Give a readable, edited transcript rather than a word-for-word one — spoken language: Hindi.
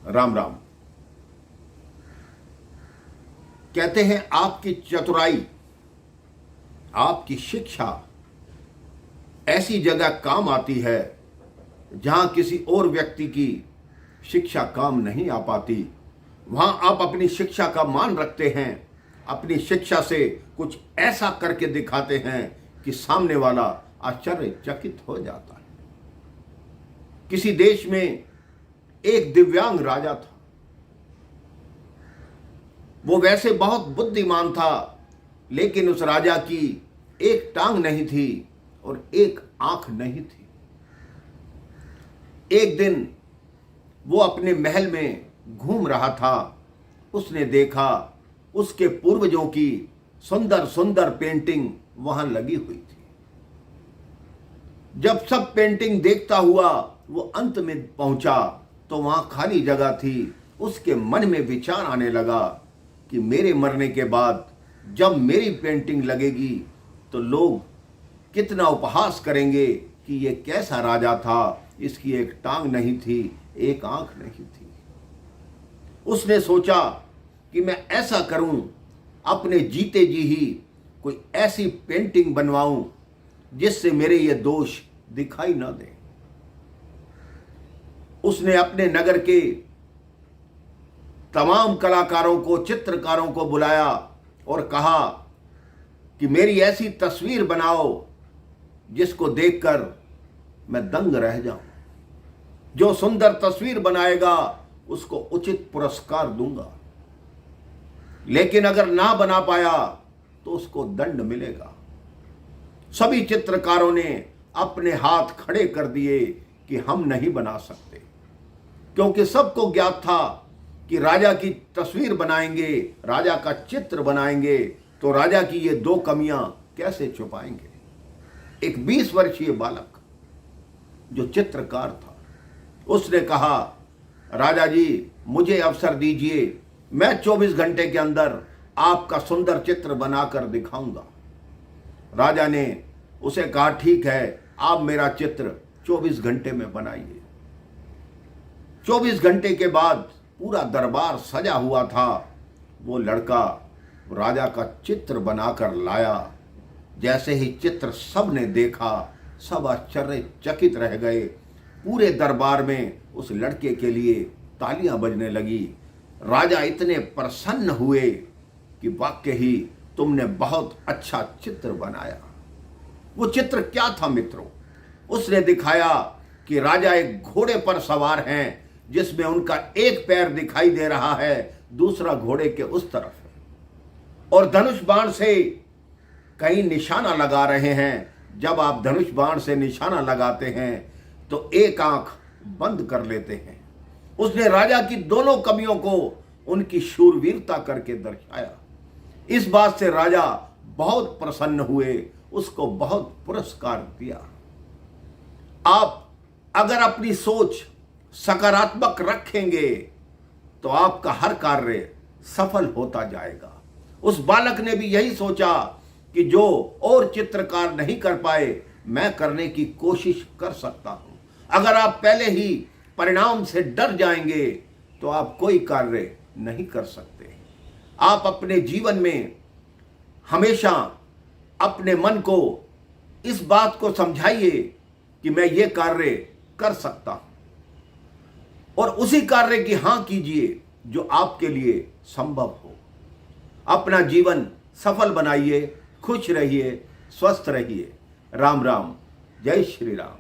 राम राम। कहते हैं आपकी चतुराई, आपकी शिक्षा ऐसी जगह काम आती है जहां किसी और व्यक्ति की शिक्षा काम नहीं आ पाती। वहां आप अपनी शिक्षा का मान रखते हैं, अपनी शिक्षा से कुछ ऐसा करके दिखाते हैं कि सामने वाला आश्चर्यचकित हो जाता है। किसी देश में एक दिव्यांग राजा था। वो वैसे बहुत बुद्धिमान था, लेकिन उस राजा की एक टांग नहीं थी और एक आंख नहीं थी। एक दिन वो अपने महल में घूम रहा था। उसने देखा उसके पूर्वजों की सुंदर सुंदर पेंटिंग वहां लगी हुई थी। जब सब पेंटिंग देखता हुआ वो अंत में पहुंचा तो वहां खाली जगह थी। उसके मन में विचार आने लगा कि मेरे मरने के बाद जब मेरी पेंटिंग लगेगी तो लोग कितना उपहास करेंगे कि ये कैसा राजा था, इसकी एक टांग नहीं थी, एक आंख नहीं थी। उसने सोचा कि मैं ऐसा करूं, अपने जीते जी ही कोई ऐसी पेंटिंग बनवाऊं जिससे मेरे ये दोष दिखाई ना दे। उसने अपने नगर के तमाम कलाकारों को, चित्रकारों को बुलाया और कहा कि मेरी ऐसी तस्वीर बनाओ जिसको देखकर मैं दंग रह जाऊं। जो सुंदर तस्वीर बनाएगा उसको उचित पुरस्कार दूंगा, लेकिन अगर ना बना पाया तो उसको दंड मिलेगा। सभी चित्रकारों ने अपने हाथ खड़े कर दिए कि हम नहीं बना सकते, क्योंकि सबको ज्ञात था कि राजा की तस्वीर बनाएंगे, राजा का चित्र बनाएंगे तो राजा की ये दो कमियां कैसे छुपाएंगे। एक 20 वर्षीय बालक जो चित्रकार था, उसने कहा, राजा जी मुझे अवसर दीजिए, मैं 24 घंटे के अंदर आपका सुंदर चित्र बनाकर दिखाऊंगा। राजा ने उसे कहा, ठीक है, आप मेरा चित्र 24 घंटे में बनाइए। 24 घंटे के बाद पूरा दरबार सजा हुआ था। वो लड़का राजा का चित्र बनाकर लाया। जैसे ही चित्र सब ने देखा, सब आश्चर्यचकित रह गए। पूरे दरबार में उस लड़के के लिए तालियां बजने लगी। राजा इतने प्रसन्न हुए कि वाकई ही तुमने बहुत अच्छा चित्र बनाया। वो चित्र क्या था मित्रों? उसने दिखाया कि राजा एक घोड़े पर सवार हैं, जिसमें उनका एक पैर दिखाई दे रहा है, दूसरा घोड़े के उस तरफ है, और धनुष बाण से कहीं निशाना लगा रहे हैं। जब आप धनुष बाण से निशाना लगाते हैं तो एक आंख बंद कर लेते हैं। उसने राजा की दोनों कमियों को उनकी शूरवीरता करके दर्शाया। इस बात से राजा बहुत प्रसन्न हुए, उसको बहुत पुरस्कार दिया। आप अगर अपनी सोच सकारात्मक रखेंगे तो आपका हर कार्य सफल होता जाएगा। उस बालक ने भी यही सोचा कि जो और चित्रकार नहीं कर पाए, मैं करने की कोशिश कर सकता हूं। अगर आप पहले ही परिणाम से डर जाएंगे तो आप कोई कार्य नहीं कर सकते। आप अपने जीवन में हमेशा अपने मन को इस बात को समझाइए कि मैं ये कार्य कर सकता हूं, और उसी कार्य की हां कीजिए जो आपके लिए संभव हो। अपना जीवन सफल बनाइए, खुश रहिए, स्वस्थ रहिए। राम राम, जय श्री राम।